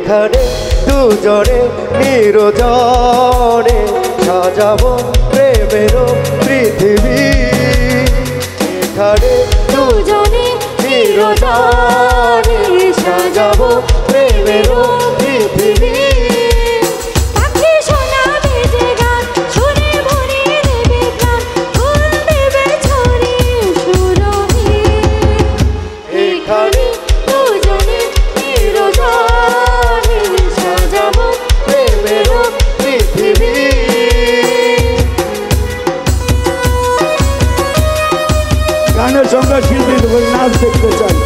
এখানে দুজনে নিরজনে সাজাবো প্রেমেরও পৃথিবী। এখানে দুজনে নিরজনে সাজাবো প্রেমেরও পৃথিবী। গানের সঙ্গে শিল্পী নাচ দেখতে চাই।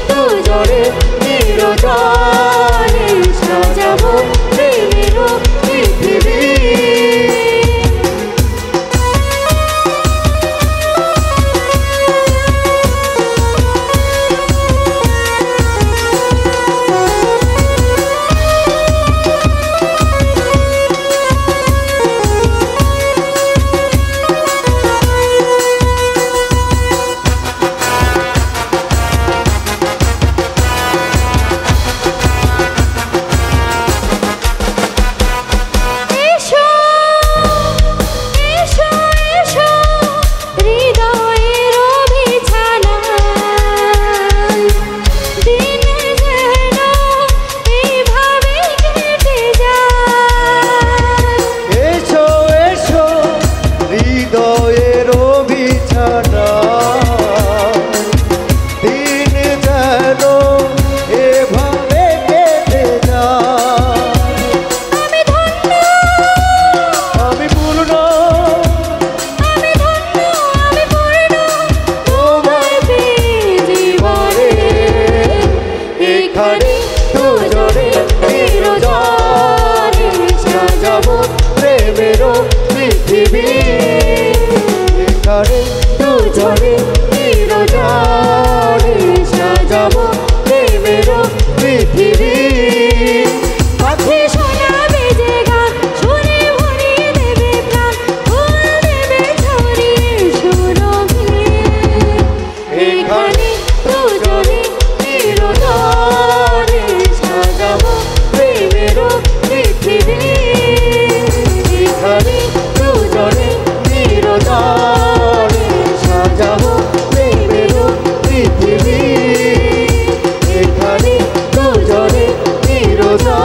দুজনে নিরজনে সাজাবো প্রেমেরও পৃথিবী। দুজনে নিরজনে সাজাবো প্রেমেরও পৃথিবী। পাখি শোনাবে যে গান, শুনে ভরিয়ে দেবে প্রাণ, ফুল দেবে ছড়িয়ে সুরভি। এখানে দুজনে নিরজনে সাজাবো প্রেমেরও পৃথিবী। এখানে দুজনে নিরজনে সাজাবো প্রেমেরও পৃথিবী। এখানে দুজনে নিরজনে